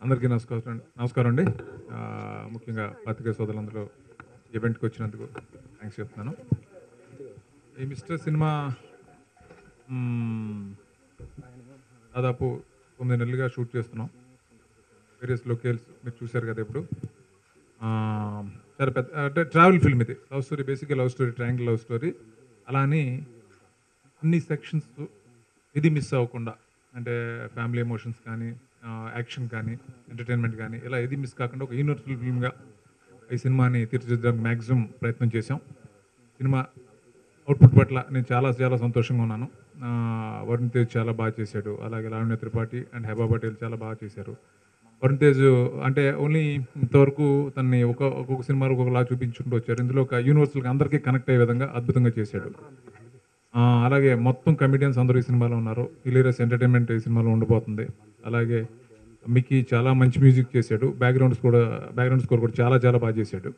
అందరికీ నమస్కారం అండి. ముఖ్యంగా పత్రికా సోదరులందరూ ఈవెంట్కి వచ్చినందుకు థ్యాంక్స్ చెప్తున్నాను. ఈ మిస్టర్ సినిమా దాదాపు 9 నెలలుగా షూట్ చేస్తున్నాం. వేరియస్ లొకేల్స్ మీరు చూశారు కదా ఇప్పుడు. చాలా పెద్ద అంటే ట్రావెల్ ఫిల్మ్ ఇది. లవ్ స్టోరీ, బేసిక్గా love story, triangle love story. అలా అని అన్ని సెక్షన్స్ ఇది మిస్ అవ్వకుండా, అంటే ఫ్యామిలీ ఎమోషన్స్ కానీ, యాక్షన్ కానీ, ఎంటర్టైన్మెంట్ కానీ, ఇలా ఏది మిస్ కాకుండా ఒక యూనివర్సల్ ఫిల్మ్గా ఈ సినిమాని తీర్చిదిద్దడానికి మ్యాక్సిమం ప్రయత్నం చేశాం. సినిమా అవుట్పుట్ పట్ల నేను చాలా చాలా సంతోషంగా ఉన్నాను. వరుణ్ తేజ్ చాలా బాగా చేశాడు, అలాగే లావణ్య త్రిపాఠి అండ్ హెబా పటేల్ చాలా బాగా చేశారు. వరుణ్ తేజ్ అంటే ఓన్లీ ఇంతవరకు తనని ఒక్కొక్క సినిమాలో ఒక్కొక్కలా చూపించుకుంటూ వచ్చారు. ఇందులో ఒక యూనివర్సల్గా అందరికీ కనెక్ట్ అయ్యే విధంగా అద్భుతంగా చేశాడు. అలాగే మొత్తం కమెడియన్స్ అందరూ ఈ సినిమాలో ఉన్నారు. హిలేరియస్ ఎంటర్టైన్మెంట్ ఈ సినిమాలో ఉండిపోతుంది. అలాగే మిక్కీ చాలా మంచి మ్యూజిక్ చేశాడు. బ్యాక్గ్రౌండ్ స్కోర్ కూడా చాలా చాలా బాగా చేశాడు.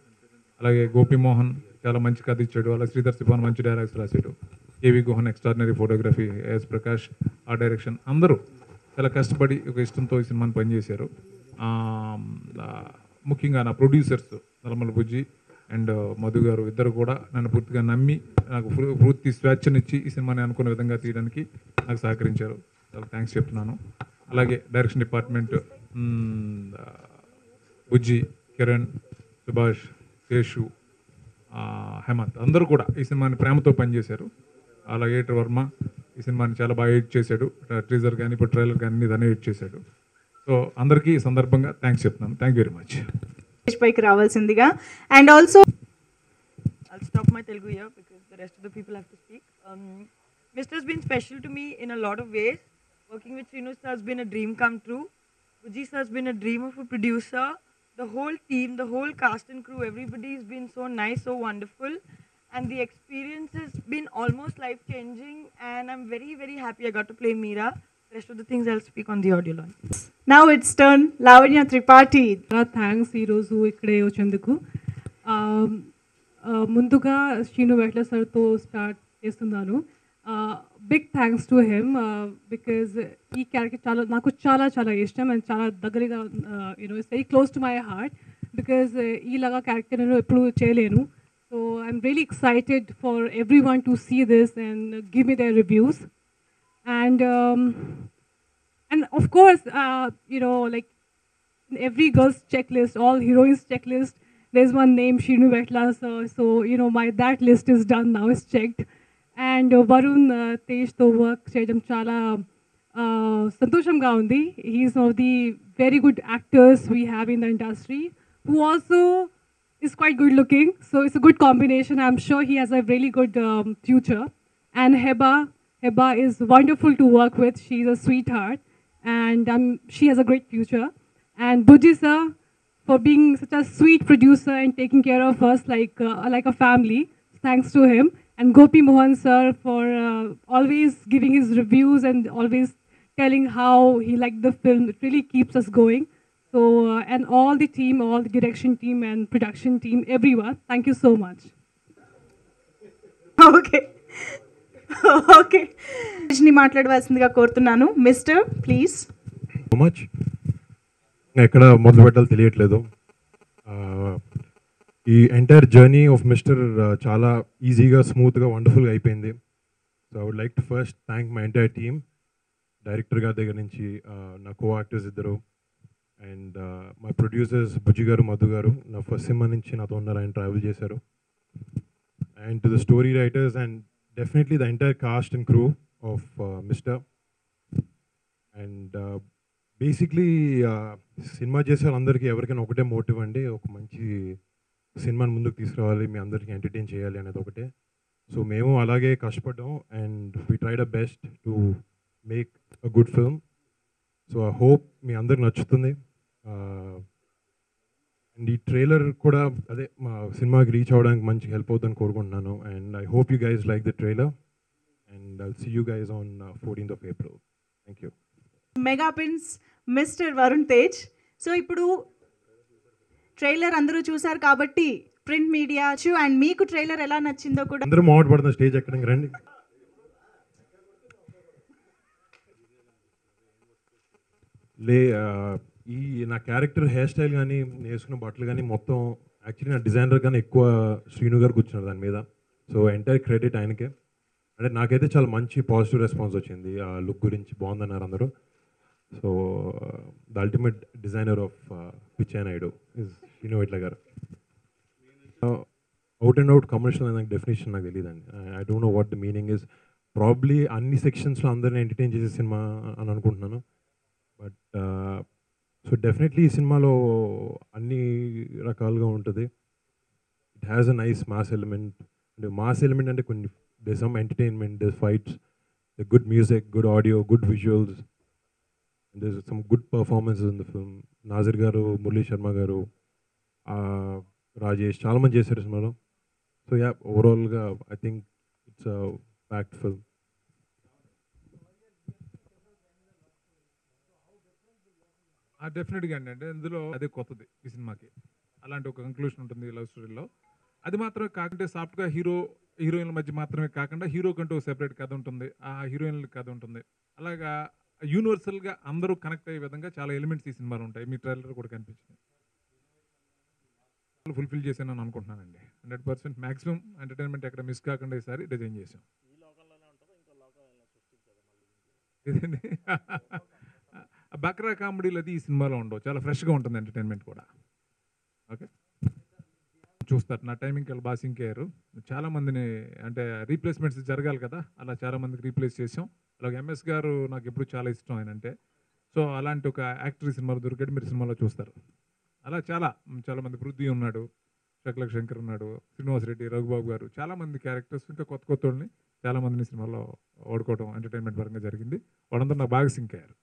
అలాగే గోపి మోహన్ చాలా మంచి కథ ఇచ్చాడు. అలాగే శ్రీధర్ సిపాన్ మంచి డైలాగ్స్ రాశాడు. K V Guhan extraordinary photography, S Prakash ఆ డైరెక్షన్, అందరూ చాలా కష్టపడి ఒక ఇష్టంతో ఈ సినిమాని పనిచేశారు. ముఖ్యంగా నా producers Nallamala Bujji and Madhu గారు ఇద్దరు కూడా నన్ను పూర్తిగా నమ్మి నాకు పూర్తి స్వేచ్ఛనిచ్చి ఈ సినిమాని అనుకునే విధంగా తీయడానికి నాకు సహకరించారు. చాలా థ్యాంక్స్ చెప్తున్నాను. అలాగే డైరెక్షన్ డిపార్ట్మెంట్ బుజ్జి, కిరణ్, సుభాష్, శేషు, హేమంత్ అందరూ కూడా ఈ సినిమాని ప్రేమతో పనిచేశారు. అలాగే ఎడిటర్ వర్మ ఈ సినిమాని చాలా బాగా ఎడిట్ చేశాడు. టీజర్ కానీ ఇప్పుడు ట్రైలర్ కానీ తనే ఎడిట్ చేశాడు. సో అందరికీ ఈ సందర్భంగా థ్యాంక్స్ చెప్తున్నాను. Thank you very much. పైకి రావాల్సిందిగా. And also I'll stop my Telugu here because the rest of the people have to speak. Mr. has been special to me in a lot of ways. Working with Srinu sir has been a dream come true. Bujji sir has been a dream of a producer. The whole team, the whole cast and crew, everybody has been so nice, so wonderful. And the experience has been almost life-changing. And I'm very, very happy I got to play Meera. The rest of the things I'll speak on the audio launch. now it's turn Lavanya Tripathi. Thanks ఈరోజు ఇక్కడే వచ్చేందుకు. ముందుగా శ్రీను వెట్ల సార్తో start చేస్తున్నాను. Big thanks to him because ఈ character నాకు చాలా చాలా ఇష్టం అండ్ చాలా దగ్గరగా it's very close to my heart because ఈలాగా క్యారెక్టర్ నేను ఎప్పుడు చేయలేను. So I'm really excited for everyone to see this and give me their reviews. And of course, like in every girl's checklist, all heroines' checklist, there's one name, Shrinu Vetla. So that list is done now, it's checked. And Varun Tej to work cheyadam chala santoshamga undi. He's one of the very good actors we have in the industry, who also is quite good looking. So it's a good combination. I'm sure he has a really good future. And Heba is wonderful to work with. She's a sweetheart. And she has a great future. And Bujji sir, for being such a sweet producer and taking care of us like a family, thanks to him. And Gopi Mohan sir for always giving his reviews and always telling how he liked the film. It really keeps us going. So and all the team, all the direction team and production team, everyone, thank you so much. Okay ని మాట్లాడవలసిందిగా కోరుతున్నాను. Mister please. So much. ఎక్కడ మొదలు పెట్టాలో తెలియట్లేదు. ఈ entire journey of mister చాలా ఈజీగా, స్మూత్గా, వండర్ఫుల్గా అయిపోయింది. So I would like to first thank my entire team, director గారి దగ్గర నుంచి నా కో యాక్టర్స్ ఇద్దరు అండ్ మై ప్రొడ్యూసర్స్ బుజ్జి గారు, మధు గారు. నా ఫస్ట్ సినిమా నుంచి నాతో ఉన్నారు, ఆయన ట్రావెల్ చేశారు. And to the story writers and definitely the entire cast and crew of Mr. And basically cinema చేసే వాళ్ళందరికీ ఎవరికైనా ఒకటే మోటివ్ అండి, ఒక మంచి సినిమాని ముందుకు తీసుకురావాలి, మీ అందరికీ ఎంటర్టైన్ చేయాలి అనేది ఒకటే. సో మేము అలాగే కష్టపడ్డాం and we tried a best to make a good film. So I hope మీ అందరికి నచ్చుతుంది. అండ్ ఈ ట్రైలర్ కూడా అదే మా సినిమాకి రీచ్ అవ్వడానికి మంచి హెల్ప్ అవుతుందని కోరుకుంటున్నాను. And I hope you guys like the trailer and I'll see you guys on 14th of April. Thank you. Mega prince mister Varun Tej. So ఇప్పుడు ట్రైలర్ అందరూ చూసారు కాబట్టి ప్రింట్ మీడియా అండ్ మీకు ట్రైలర్ ఎలా నచ్చిందో కూడా అందరూ మాట్లాడ పడుతున్న స్టేజ్ ఎక్కడానికి రండి. ఈ నా క్యారెక్టర్ హెయిర్ స్టైల్ కానీ నేను వేసుకున్న బట్టలు కానీ మొత్తం యాక్చువల్లీ నా డిజైనర్ కానీ ఎక్కువ శ్రీను గారు కూర్చున్నారు దాని మీద. సో ఎంటైర్ క్రెడిట్ ఆయనకే. అంటే నాకైతే చాలా మంచి పాజిటివ్ రెస్పాన్స్ వచ్చింది. ఆ లుక్ గురించి బాగుందన్నారు అందరూ. So the ultimate designer of Pichaiah Naidu is Srinu Vaitla గారు. అవుట్ అండ్ అవుట్ కమర్షియల్ అనే డెఫినేషన్ నాకు తెలియదండి. I don't know what the meaning is. Probably అన్ని సెక్షన్స్లో అందరిని ఎంటర్టైన్ చేసే సినిమా అని అనుకుంటున్నాను. బట్ సో డెఫినెట్లీ ఈ సినిమాలో అన్ని రకాలుగా ఉంటుంది. It has a nice mass element. అంటే మాస్ ఎలిమెంట్ అంటే కొన్ని the some entertainment, the fights, the good music, good audio, good visuals, the some good performances in the film. Nassar గారు, మురళీ శర్మ గారు, రాజేష్ చాలామంది చేశారు సినిమాలో. సో యా, ఓవరాల్గా I think it's a packed film. డెఫినెట్గా అండి. అంటే ఇందులో అదే కొత్తది ఈ సినిమాకి. అలాంటి ఒక కంక్లూషన్ ఉంటుంది లవ్ స్టోరీలో. అది మాత్రమే కాకుంటే సాఫ్ట్గా హీరోయిన్ల మధ్య మాత్రమే కాకుండా హీరో కంటూ సెపరేట్ కథ ఉంటుంది, ఆ హీరోయిన్ల కథ ఉంటుంది. అలాగా యూనివర్సల్గా అందరూ కనెక్ట్ అయ్యే విధంగా చాలా ఎలిమెంట్స్ ఈ సినిమాలో ఉంటాయి. మీ ట్రైలర్ కూడా కనిపించింది. ఫుల్ఫిల్ చేశాను అని అనుకుంటున్నానండి. 100% మ్యాక్సిమం ఎంటర్టైన్మెంట్ ఎక్కడ మిస్ కాకుండా ఈసారి డిజైన్ చేశాం. ఇదండి బక్రా కామెడీలు అది ఈ సినిమాలో ఉండవు. చాలా ఫ్రెష్గా ఉంటుంది ఎంటర్టైన్మెంట్ కూడా. ఓకే, చూస్తారు నా టైమింగ్కి వెళ్ళి బాగా సింక్ అయ్యారు. చాలామందిని అంటే రీప్లేస్మెంట్స్ జరగాలి కదా, అలా చాలామందికి రీప్లేస్ చేసాం. అలాగే ఎంఎస్ గారు నాకు ఎప్పుడు చాలా ఇష్టం ఆయన అంటే. సో అలాంటి ఒక యాక్టర్ ఈ సినిమాలో దొరికాడు, మీరు సినిమాలో చూస్తారు. అలా చాలామంది పృథ్వీ ఉన్నాడు, శకలక శంకర్ ఉన్నాడు, శ్రీనివాస్ రెడ్డి, రఘుబాబు గారు, చాలామంది క్యారెక్టర్స్ ఇంకా కొత్త వాళ్ళని చాలామందిని సినిమాలో ఓడుకోవడం ఎంటర్టైన్మెంట్ పరంగా జరిగింది. వాళ్ళందరూ నాకు బాగా సింక్ అయ్యారు.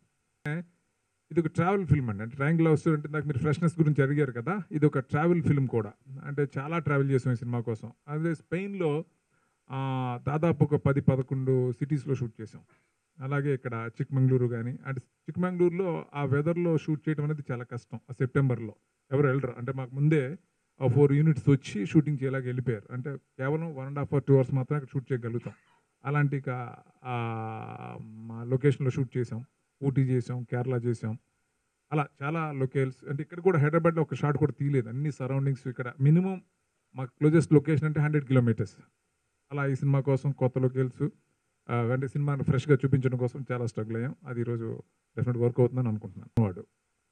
ఇది ఒక ట్రావెల్ ఫిల్మ్ అండి. అంటే ట్రయాంగిల్ లవ్ స్టోరీ అంటే నాకు మీరు ఫ్రెష్నెస్ గురించి అడిగారు కదా, ఇది ఒక ట్రావెల్ ఫిల్మ్ కూడా. అంటే చాలా ట్రావెల్ చేసాం ఈ సినిమా కోసం. అదే స్పెయిన్లో దాదాపు ఒక 10-11 సిటీస్లో షూట్ చేసాం. అలాగే ఇక్కడ చిక్మంగళూరు కానీ, అంటే చిక్మంగళూరులో ఆ వెదర్లో షూట్ చేయడం అనేది చాలా కష్టం. ఆ సెప్టెంబర్లో ఎవరు వెళ్ళరు. అంటే మాకు ముందే 4 యూనిట్స్ వచ్చి షూటింగ్ చేయలాగా వెళ్ళిపోయారు. అంటే కేవలం 1.5 or 2 hours మాత్రమే అక్కడ షూట్ చేయగలుగుతాం. అలాంటి మా లొకేషన్లో షూట్ చేసాం. ఊటీ చేసాం, కేరళ చేసాం. అలా చాలా లొకేషన్స్. అంటే ఇక్కడ కూడా హైదరాబాద్లో ఒక షాట్ కూడా తీయలేదు. అన్ని సరౌండింగ్స్ ఇక్కడ మినిమం మాకు క్లోజెస్ట్ లొకేషన్ అంటే 100 kilometers. అలా ఈ సినిమా కోసం కొత్త లొకేషన్స్ అంటే సినిమాను ఫ్రెష్గా చూపించడం కోసం చాలా స్ట్రగుల్ అయ్యాం. అది ఈరోజు డెఫినెట్ వర్క్ అవుతుందని అనుకుంటున్నాను. వాడు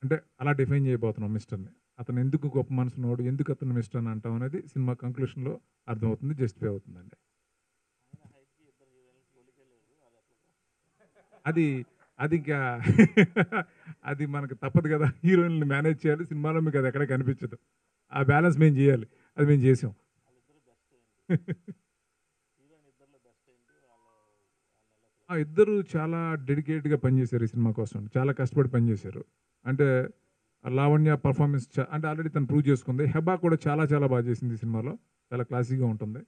అంటే అలా డిఫైన్ చేయబోతున్నాం మిస్టర్ని. అతను ఎందుకు గొప్ప మనసున్నవాడు, ఎందుకు అతను మిస్టర్ అని అంటాం అనేది సినిమా కంక్లూషన్లో అర్థమవుతుంది, జస్టిఫై అవుతుందండి. అది ఇంకా అది మనకు తప్పదు కదా, హీరోయిన్ని మేనేజ్ చేయాలి. సినిమాలో మీకు అది ఎక్కడ కనిపించదు. ఆ బ్యాలెన్స్ మేము చేయాలి, అది మేము చేసాం. ఇద్దరు చాలా డెడికేట్గా పనిచేశారు ఈ సినిమా కోసం, చాలా కష్టపడి పనిచేశారు. అంటే లావణ్య పర్ఫార్మెన్స్ అంటే ఆల్రెడీ తను ప్రూవ్ చేసుకుంది. హెబా కూడా చాలా బాగా చేసింది ఈ సినిమాలో, చాలా క్లాసీగా ఉంటుంది.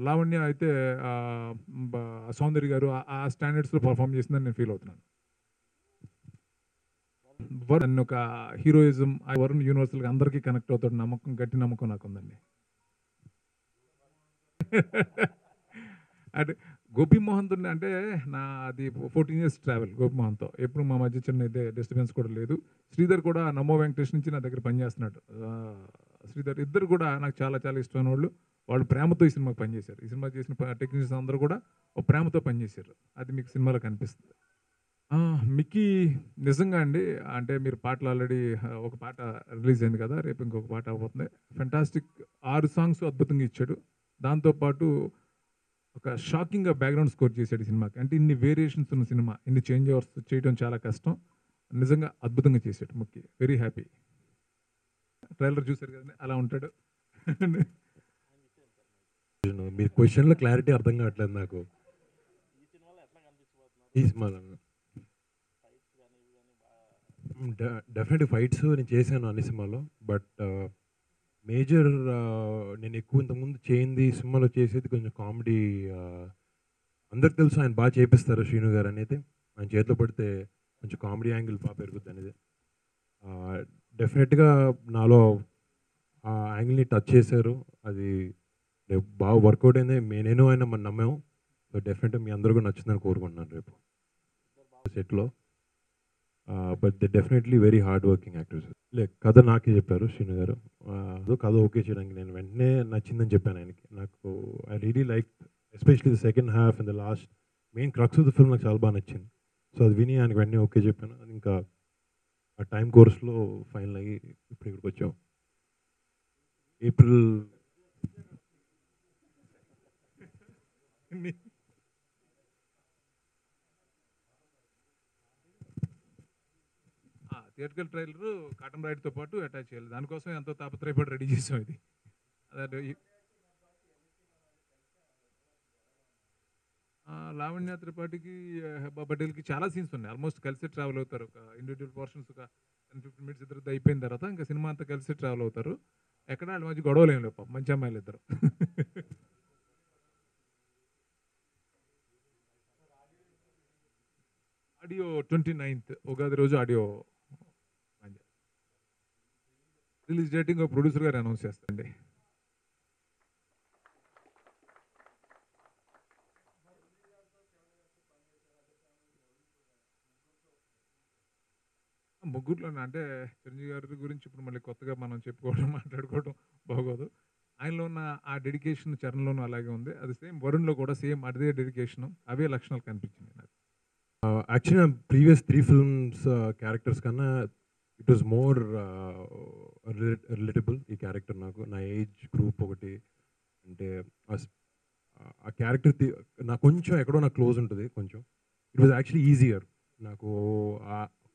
లావణ్య అయితే సౌందర్య గారు ఆ స్టాండర్డ్స్లో పర్ఫామ్ చేసిందని నేను ఫీల్ అవుతున్నాను. వరుణ్ ఒక హీరోయిజం, వరుణ్ యూనివర్సల్గా అందరికీ కనెక్ట్ అవుతాడు నమ్మకం, గట్టి నమ్మకం నాకు ఉందండి. అంటే గోపీమోహన్తో అంటే అది 14 years ట్రావెల్ గోపీమోహన్తో. ఎప్పుడు మా మధ్య చిన్న ఇదే డిస్టర్బెన్స్ కూడా లేదు. శ్రీధర్ కూడా నమో వెంకటేష్ నుంచి నా దగ్గర పనిచేస్తున్నాడు. శ్రీధర్ ఇద్దరు కూడా నాకు చాలా ఇష్టమైన వాళ్ళు ప్రేమతో ఈ సినిమాకి పనిచేశారు. ఈ సినిమా చేసిన టెక్నీషియన్స్ అందరూ కూడా ఒక ప్రేమతో పనిచేశారు. అది మీకు సినిమాలో కనిపిస్తుంది. మిక్కీ నిజంగా అండి, అంటే మీరు పాటలు ఆల్రెడీ ఒక పాట రిలీజ్ అయింది కదా, రేపు ఇంకొక పాట అవబోతుంది. ఫెంటాస్టిక్ 6 songs అద్భుతంగా ఇచ్చాడు. దాంతోపాటు ఒక షాకింగ్గా బ్యాక్గ్రౌండ్ స్కోర్ చేశాడు ఈ సినిమాకి. అంటే ఇన్ని వేరియేషన్స్ ఉన్న సినిమా, ఇన్ని చేంజ్ ఓవర్స్ చేయడం చాలా కష్టం. నిజంగా అద్భుతంగా చేశాడు ముక్కి. Very happy. ట్రైలర్ చూశారు కదండి, అలా ఉంటాడు. మీ క్వశ్చన్లో క్లారిటీ అర్థం కావట్లేదు నాకు. ఈ సినిమాలో డెఫినెట్గా ఫైట్స్ నేను చేశాను అన్ని సినిమాలో. బట్ మేజర్ నేను ఎక్కువ ఇంతకుముందు చేయింది సినిమాలో చేసేది కొంచెం కామెడీ. అందరికి తెలుసు ఆయన బాగా చేపిస్తారు శ్రీను గారు అనేది. ఆయన చేతిలో పడితే కొంచెం కామెడీ యాంగిల్ బాగా పెరుగుద్ది అనేది. డెఫినెట్గా నాలో ఆ యాంగిల్ని టచ్ చేశారు. అది బాగా వర్కౌట్ అయింది. నేను ఆయన మనం నమ్మాము. సో డెఫినెట్గా మీ అందరూ కూడా నచ్చిందని కోరుకుంటున్నాను రేపు సెట్లో. But they definitely very hard working actors. కథ నాకే చెప్పారు శ్రీను గారు. కథ ఓకే చేయడానికి నేను వెంటనే నచ్చిందని చెప్పాను ఆయనకి. నాకు I really like especially the second half and the last main crux of the film నాకు చాలా బాగా నచ్చింది. సో అది విని ఆయనకి వెంటనే ఓకే చెప్పాను. అది ఇంకా ఆ టైం కోర్స్లో ఫైనల్ అయ్యి ఇప్పుడు ఇక్కడికి వచ్చాం. ఏప్రిల్ థియేటికల్ ట్రైలర్ కాటన్ రైడ్తో పాటు అటాచ్ చేయాలి. దానికోసం ఎంతో తాపత్రయపడి రెడీ చేసాం ఇది. అదే లావణ్య త్రిపాఠికి హెబ్బా పటేల్కి చాలా సీన్స్ ఉన్నాయి. ఆల్మోస్ట్ కలిసి ట్రావెల్ అవుతారు. ఒక ఇండివిజువల్ పోర్షన్స్ ఒక 10-15 మినిట్స్ ఇద్దరు అయిపోయిన తర్వాత ఇంకా సినిమా అంతా కలిసి ట్రావెల్ అవుతారు. ఎక్కడ వాళ్ళ మధ్య గొడవలు ఏం లేవు, పాపం మంచి అమ్మాయిలు ఇద్దరు. ఆడియో 29th ఉగాది రోజు ఆడియో రిలీజ్ డేట్ ఇంకో ప్రొడ్యూసర్ గారు అనౌన్స్ చేస్తారండి. ముగ్గురులోనే అంటే చిరంజీవి గారి గురించి ఇప్పుడు మళ్ళీ కొత్తగా మనం చెప్పుకోవడం మాట్లాడుకోవడం బాగోదు. ఆయనలో ఉన్న ఆ డెడికేషన్ చరణ్లోనూ అలాగే ఉంది. అది సేమ్ వరుణ్లో కూడా సేమ్ అదే డెడికేషన్, అవే లక్షణాలు కనిపించింది నాకు. యాక్చువల్లీ ప్రీవియస్ 3 ఫిల్మ్స్ క్యారెక్టర్స్ కన్నా ఇట్ వాజ్ మోర్ రిలేటబుల్. ఈ క్యారెక్టర్ నాకు నా ఏజ్ గ్రూప్ ఒకటి అంటే ఆ క్యారెక్టర్ నాకు కొంచెం ఎక్కడో నాకు క్లోజ్ ఉంటుంది కొంచెం. ఇట్ వాజ్ యాక్చువల్లీ ఈజియర్ నాకు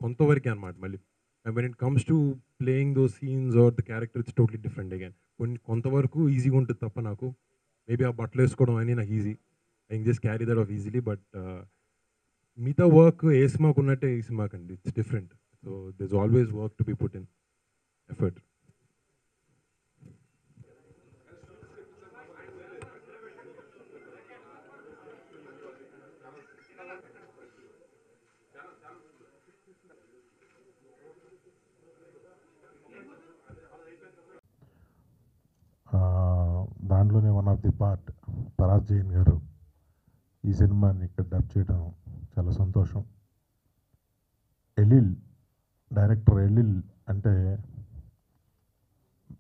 కొంతవరకే అనమాట. మళ్ళీ when it comes to playing those scenes or the character it's totally different again. కొంతవరకు ఈజీగా ఉంటుంది తప్ప నాకు మేబీ ఆ బట్టలు వేసుకోవడం అని నాకు easy, I just carry that off easily. But మిగతా వర్క్ ఏ సినిమాకు ఉన్నట్టే ఈ సినిమాకి అండి, it's different. So this always work to be put in effort. దాంట్లోనే one of the part Paraj Jain గారు ఈ సినిమాని ఇక్కడ డబ్ చేయడం చాలా సంతోషం. ఎలిల్ డైరెక్టర్ ఎలిల్ అంటే